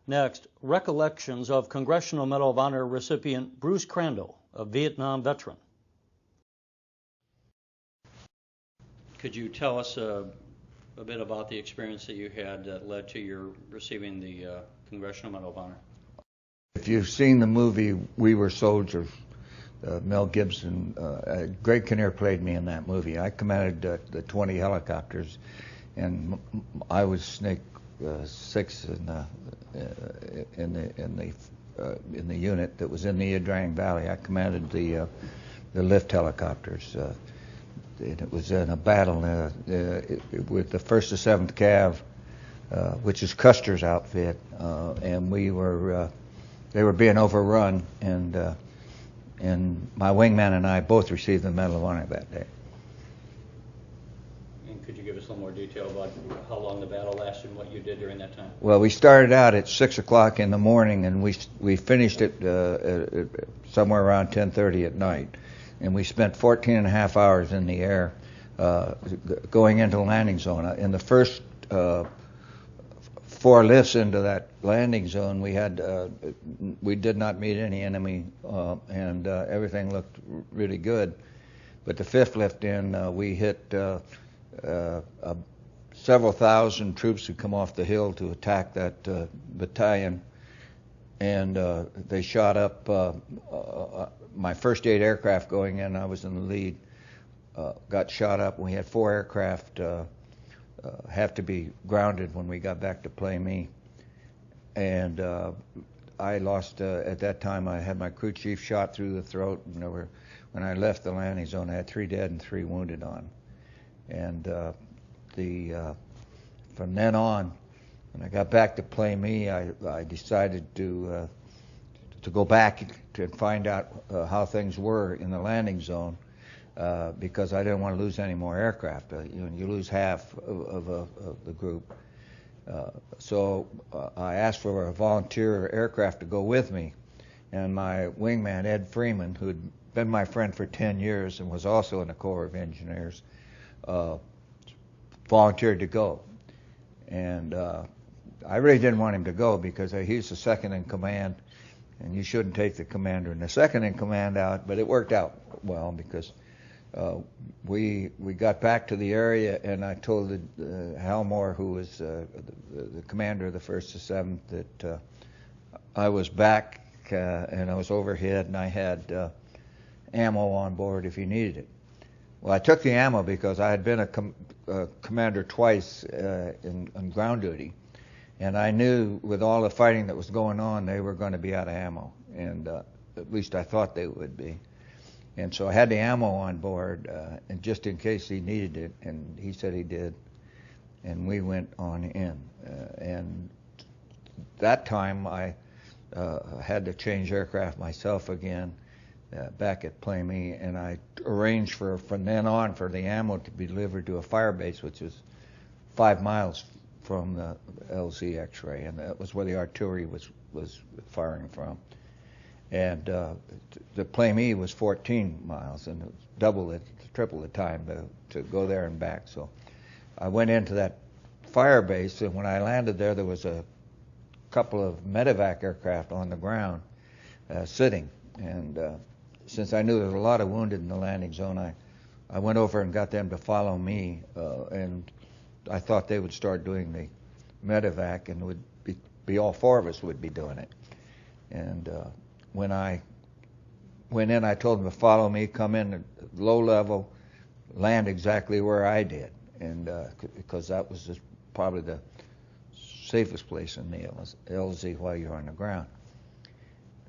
Next, recollections of Congressional Medal of Honor recipient Bruce Crandall, a Vietnam veteran. Could you tell us a bit about the experience that you had that led to your receiving the Congressional Medal of Honor? If you've seen the movie We Were Soldiers, Mel Gibson, Greg Kinnear played me in that movie. I commanded the 20 helicopters, and I was Snake 6 in the unit that was in the Drang Valley. I commanded the lift helicopters. It was in a battle with the 1st to 7th Cav, which is Custer's outfit, and they were being overrun, and my wingman and I both received the Medal of Honor that day. And could you give us a little more detail about how long the battle lasted and what you did during that time? Well, we started out at 6 o'clock in the morning, and we finished it somewhere around 10:30 at night. And we spent 14 and a half hours in the air going into the landing zone. In the first 4 lifts into that landing zone, we did not meet any enemy, and everything looked really good. But the 5th lift in, we hit several thousand troops who come off the hill to attack that battalion, and they shot up my first 8 aircraft going in. I was in the lead. Got shot up. We had 4 aircraft have to be grounded when we got back to play me. And I lost, at that time, I had my crew chief shot through the throat. And when I left the landing zone, I had 3 dead and 3 wounded on. And from then on, when I got back to play me, I decided to go back to find out how things were in the landing zone, because I didn't want to lose any more aircraft. You lose half of the group. So I asked for a volunteer aircraft to go with me, and my wingman, Ed Freeman, who had been my friend for 10 years and was also in the Corps of Engineers, volunteered to go. And I really didn't want him to go because he's the second in command, and you shouldn't take the commander and the second in command out, but it worked out well because we got back to the area, and I told Hal Moore, who was the commander of the 1st to 7th, that I was back and I was overhead, and I had ammo on board if he needed it. Well, I took the ammo because I had been a commander twice on ground duty, and I knew with all the fighting that was going on, they were going to be out of ammo, and at least I thought they would be. And so I had the ammo on board, and just in case he needed it, and he said he did, and we went on in. And that time I had to change aircraft myself again back at Play Me, and I arranged from then on for the ammo to be delivered to a fire base, which was 5 miles from the LZ X-ray, and that was where the artillery was firing from. And the Play Me was 14 miles, and it was triple the time to go there and back. So I went into that fire base, and when I landed there was a couple of medevac aircraft on the ground sitting. And since I knew there was a lot of wounded in the landing zone, I went over and got them to follow me, and I thought they would start doing the medevac, and it would be all 4 of us would be doing it. And when I went in, I told them to follow me, come in at low level, land exactly where I did, and because that was probably the safest place in the LZ while you're on the ground.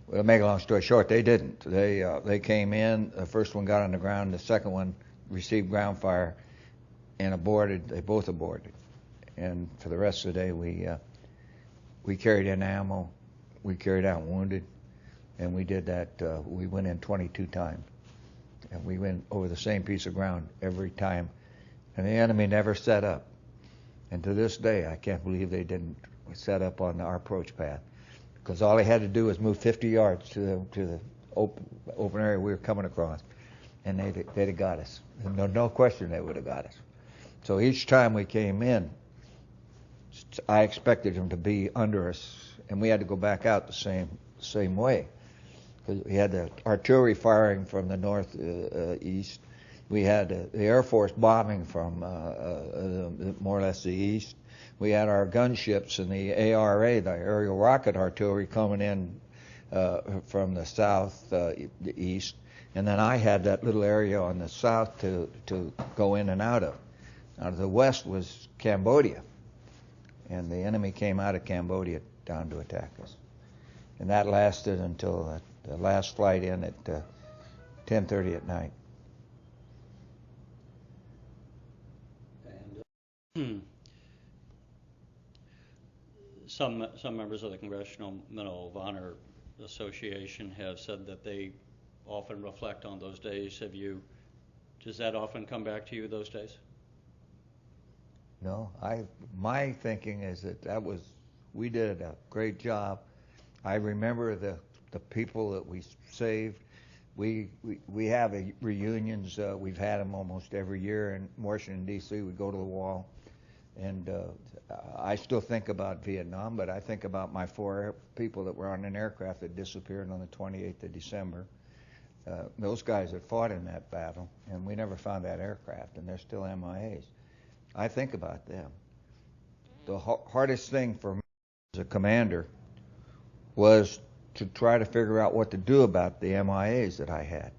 Well, to make a long story short, they didn't. They came in. The first one got on the ground. The second one received ground fire and aborted. They both aborted. And for the rest of the day, we carried in ammo, we carried out wounded, and we did that. We went in 22 times, and we went over the same piece of ground every time, and the enemy never set up. And to this day, I can't believe they didn't set up on our approach path, because all they had to do was move 50 yards to the open area we were coming across, and they'd have got us. No question they would have got us. So each time we came in, I expected them to be under us, and we had to go back out the same way, because we had the artillery firing from the northeast. We had the Air Force bombing from more or less the east. We had our gunships and the ARA, the aerial rocket artillery, coming in from the south, the east, and then I had that little area on the south to go in and out of. Now the west was Cambodia, and the enemy came out of Cambodia down to attack us, and that lasted until the last flight in at 10:30 at night. And some members of the Congressional Medal of Honor Association have said that they often reflect on those days. Does that often come back to you, those days? No, my thinking is that we did a great job. I remember the people that we saved. We have reunions. We've had them almost every year in Washington D.C. We go to the wall, and I still think about Vietnam, but I think about my 4 people that were on an aircraft that disappeared on the 28th of December. Those guys that fought in that battle, and we never found that aircraft, and they're still MIAs. I think about them. The hardest thing for me as a commander was to try to figure out what to do about the MIAs that I had,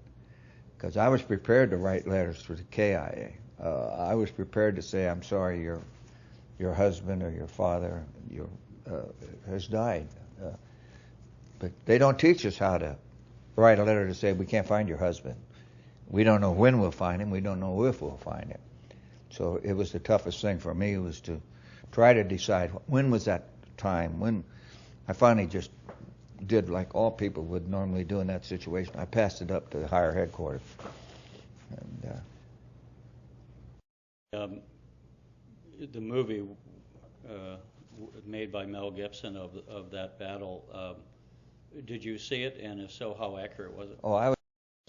because I was prepared to write letters to the KIA. I was prepared to say, I'm sorry, your husband or your father has died. But they don't teach us how to write a letter to say, we can't find your husband. We don't know when we'll find him. We don't know if we'll find him. So it was the toughest thing for me, was to try to decide when was that time. When I finally just did like all people would normally do in that situation. I passed it up to the higher headquarters. And the movie made by Mel Gibson of that battle, did you see it, and if so, how accurate was it? Oh, I was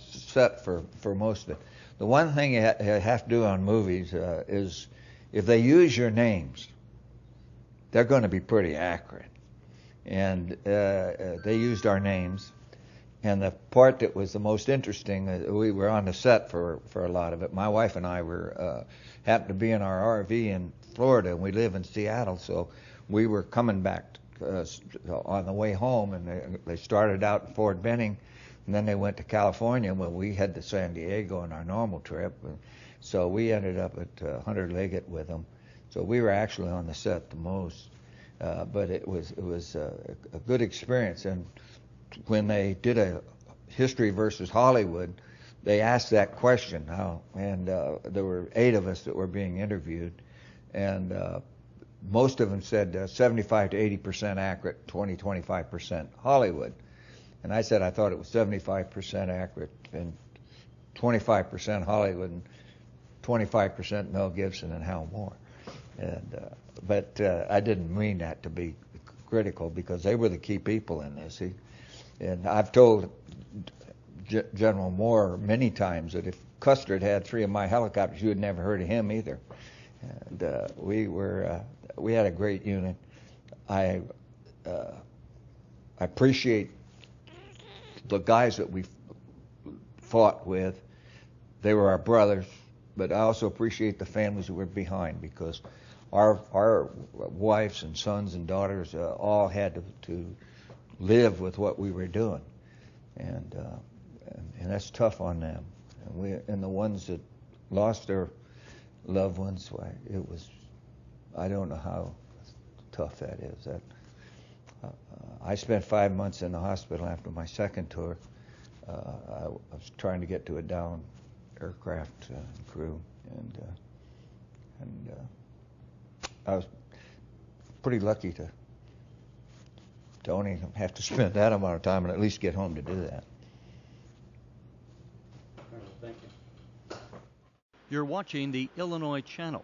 set for most of it. The one thing you have to do on movies is if they use your names, they're going to be pretty accurate. And they used our names. And the part that was the most interesting, we were on the set for a lot of it. My wife and I happened to be in our RV in Florida, and we live in Seattle, so we were coming back on the way home, and they started out in Fort Benning, and then they went to California. Well, we head to San Diego on our normal trip, so we ended up at Hunter Liggett with them. So we were actually on the set the most, but it was a good experience. And when they did a History versus Hollywood, they asked that question, and there were 8 of us that were being interviewed, and most of them said 75 to 80% accurate, 25% Hollywood. And I said I thought it was 75% accurate and 25% Hollywood and 25% Mel Gibson and Hal Moore. But I didn't mean that to be critical, because they were the key people in this. And I've told General Moore many times that if Custer had 3 of my helicopters, you had never heard of him either. And we had a great unit. I appreciate the guys that we fought with. They were our brothers, but I also appreciate the families that were behind, because our wives and sons and daughters all had to live with what we were doing, and that's tough on them. And the ones that lost their loved ones, I don't know how tough that is. I spent 5 months in the hospital after my second tour. I was trying to get to a downed aircraft crew, and I was pretty lucky to only have to spend that amount of time and at least get home to do that. Thank you. You're watching the Illinois Channel.